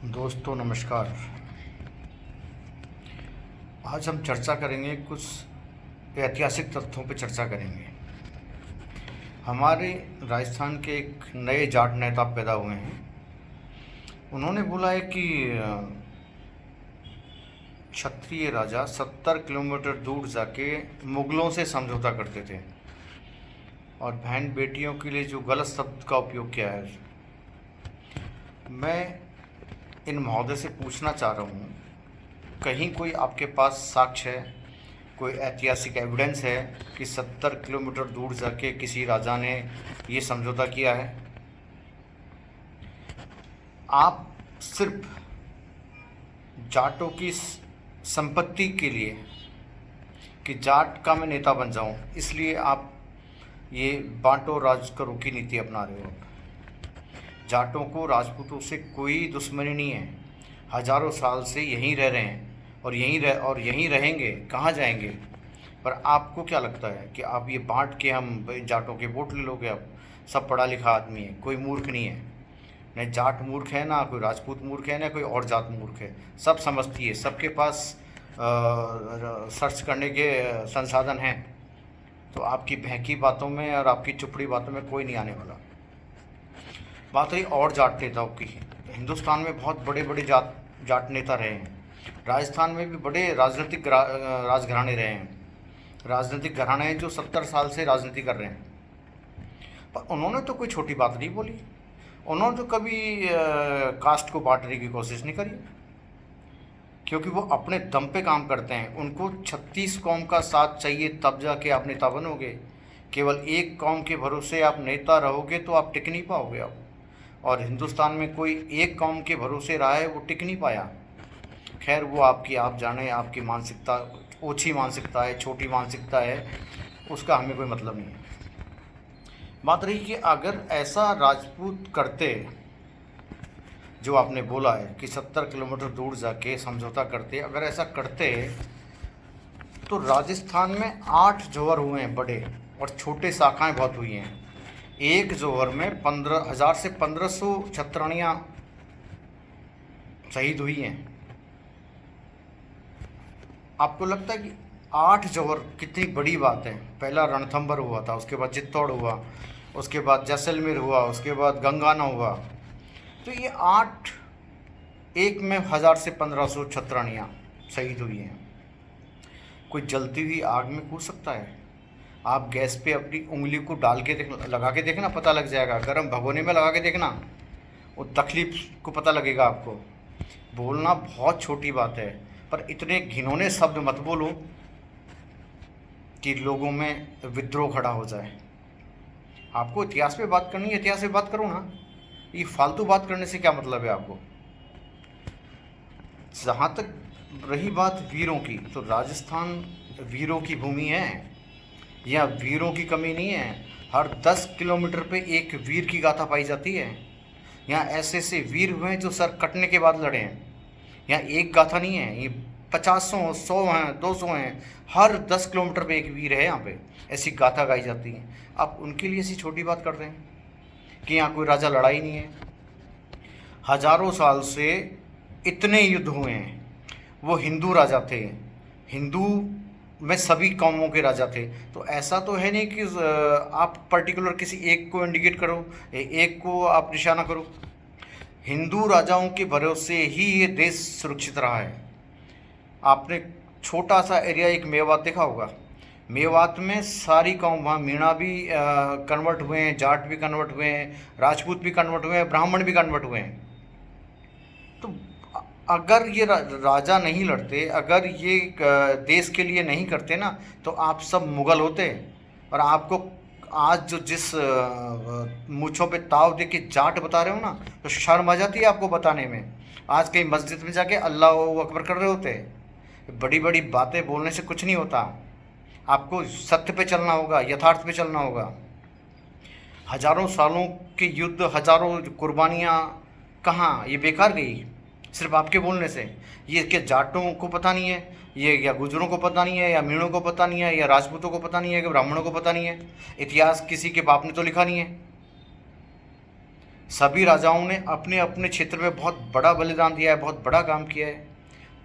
दोस्तों नमस्कार। आज हम चर्चा करेंगे, कुछ ऐतिहासिक तथ्यों पर चर्चा करेंगे। हमारे राजस्थान के एक नए जाट नेता पैदा हुए हैं। उन्होंने बोला है कि क्षत्रिय राजा 70 किलोमीटर दूर जाके मुगलों से समझौता करते थे और बहन बेटियों के लिए जो गलत शब्द का उपयोग किया है। मैं इन महोदय से पूछना चाह रहा हूँ, कहीं कोई आपके पास साक्ष्य है, कोई ऐतिहासिक एविडेंस है कि 70 किलोमीटर दूर जाके किसी राजा ने ये समझौता किया है? आप सिर्फ जाटों की संपत्ति के लिए कि जाट का मैं नेता बन जाऊं, इसलिए आप ये बांटो राज करो की नीति अपना रहे हो। जाटों को राजपूतों से कोई दुश्मनी नहीं है। हजारों साल से यहीं रह रहे हैं और यहीं रहेंगे, कहाँ जाएंगे? पर आपको क्या लगता है कि आप ये बांट के हम जाटों के वोट ले लोगे? आप सब पढ़ा लिखा आदमी है, कोई मूर्ख नहीं है। न जाट मूर्ख है, ना कोई राजपूत मूर्ख है, ना कोई और जात मूर्ख है। सब समझती है, सबके पास सर्च करने के संसाधन हैं। तो आपकी बहकी बातों में और आपकी चुपड़ी बातों में कोई नहीं आने वाला। बात रही और जाट नेताओं की। हिंदुस्तान में बहुत बड़े बड़े जाट नेता रहे हैं। राजस्थान में भी बड़े राजनीतिक राजघराने रहे हैं। राजनीतिक घराने हैं जो 70 साल से राजनीति कर रहे हैं, पर उन्होंने तो कोई छोटी बात नहीं बोली। उन्होंने तो कभी कास्ट को बांटने की कोशिश नहीं करी, क्योंकि वो अपने दम पे काम करते हैं। उनको 36 कौम का साथ चाहिए, तब जाके आप नेता बनोगे। केवल एक कौम के भरोसे आप नेता रहोगे तो आप टिक नहीं पाओगे आप। और हिंदुस्तान में कोई एक कौम के भरोसे रहा है, वो टिक नहीं पाया। खैर, वो आप जाने, आपकी मानसिकता ओछी मानसिकता है, छोटी मानसिकता है, उसका हमें कोई मतलब नहीं है। बात रही कि अगर ऐसा राजपूत करते, जो आपने बोला है कि 70 किलोमीटर दूर जाके समझौता करते, अगर ऐसा करते तो राजस्थान में 8 जोहर हुए हैं बड़े, और छोटे शाखाएं बहुत हुई हैं। एक जोहर में 15,000 से 1500 छत्राणियाँ शहीद हुई हैं। आपको लगता है कि 8 जोहर कितनी बड़ी बात है? पहला रणथंभौर हुआ था, उसके बाद चित्तौड़ हुआ, उसके बाद जैसलमेर हुआ, उसके बाद गंगाना हुआ। तो ये 8, एक में 1000 से 1500 छत्राणियाँ शहीद हुई हैं। कोई जलती हुई आग में कूद सकता है? आप गैस पे अपनी उंगली को डाल के लगा के देखना, पता लग जाएगा। गर्म भगोने में लगा के देखना, वो तकलीफ को पता लगेगा आपको। बोलना बहुत छोटी बात है, पर इतने घिनौने शब्द मत बोलो कि लोगों में विद्रोह खड़ा हो जाए। आपको इतिहास पे बात करनी है, इतिहास पे बात करो ना। ये फालतू बात करने से क्या मतलब है आपको? जहाँ तक रही बात वीरों की, तो राजस्थान वीरों की भूमि है। यहाँ वीरों की कमी नहीं है। हर 10 किलोमीटर पे एक वीर की गाथा पाई जाती है। यहाँ ऐसे ऐसे वीर हुए हैं जो सर कटने के बाद लड़े हैं। यहाँ एक गाथा नहीं है, ये 50 100 हैं, 200 हैं। हर 10 किलोमीटर पे एक वीर है। यहाँ पे ऐसी गाथा गाई जाती है। आप उनके लिए ऐसी छोटी बात कर रहे हैं कि यहाँ कोई राजा लड़ा ही नहीं है। हजारों साल से इतने युद्ध हुए हैं। वो हिंदू राजा थे, हिंदू में सभी कौमों के राजा थे। तो ऐसा तो है नहीं कि आप पर्टिकुलर किसी एक को इंडिकेट करो, एक को आप निशाना करो। हिंदू राजाओं के भरोसे ही ये देश सुरक्षित रहा है। आपने छोटा सा एरिया एक मेवात देखा होगा। मेवात में सारी कौम, वहाँ मीणा भी कन्वर्ट हुए हैं, जाट भी कन्वर्ट हुए हैं, राजपूत भी कन्वर्ट हुए हैं, ब्राह्मण भी कन्वर्ट हुए हैं। तो अगर ये राजा नहीं लड़ते, अगर ये देश के लिए नहीं करते ना, तो आप सब मुगल होते। और आपको आज जो जिस मूँछों पे ताव दे के जाट बता रहे हो ना, तो शर्म आ जाती है आपको बताने में। आज कहीं मस्जिद में जाके अल्लाह अकबर कर रहे होते। बड़ी बड़ी बातें बोलने से कुछ नहीं होता। आपको सत्य पे चलना होगा, यथार्थ पे चलना होगा। हजारों सालों के युद्ध, हजारों कुर्बानियाँ कहाँ ये बेकार गई सिर्फ आपके बोलने से? ये क्या जाटों को पता नहीं है, ये या गुजरों को पता नहीं है, या मीणों को पता नहीं है, या राजपूतों को पता नहीं है, कि ब्राह्मणों को पता नहीं है? इतिहास किसी के बाप ने तो लिखा नहीं है। सभी राजाओं ने अपने अपने क्षेत्र में बहुत बड़ा बलिदान दिया है, बहुत बड़ा काम किया है,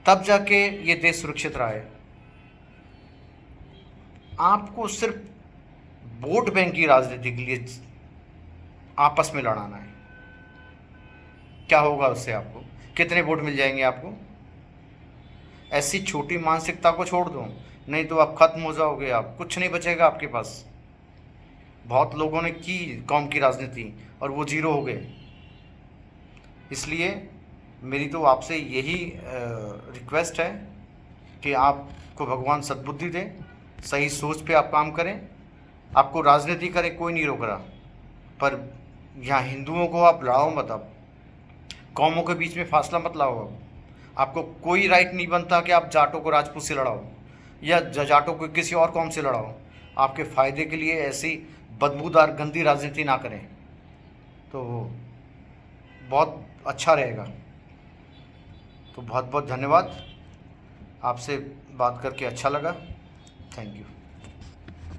तब जाके ये देश सुरक्षित रहा है। आपको सिर्फ वोट बैंक की राजनीति के लिए आपस में लड़ाना है। क्या होगा उससे? आपको कितने वोट मिल जाएंगे? आपको ऐसी छोटी मानसिकता को छोड़ दो, नहीं तो आप खत्म हो जाओगे, आप कुछ नहीं बचेगा आपके पास। बहुत लोगों ने की कौम की राजनीति और वो जीरो हो गए। इसलिए मेरी तो आपसे यही रिक्वेस्ट है कि आपको भगवान सद्बुद्धि दे, सही सोच पे आप काम करें। आपको राजनीति करें, कोई नहीं रोक रहा, पर यहाँ हिंदुओं को आप लड़ाओ मत। आप कौमों के बीच में फासला मत लाओ। अब आपको कोई राइट नहीं बनता कि आप जाटों को राजपूत से लड़ाओ या जाटों को किसी और कौम से लड़ाओ। आपके फ़ायदे के लिए ऐसी बदबूदार गंदी राजनीति ना करें, तो बहुत अच्छा रहेगा। तो बहुत बहुत धन्यवाद। आपसे बात करके अच्छा लगा। Thank you.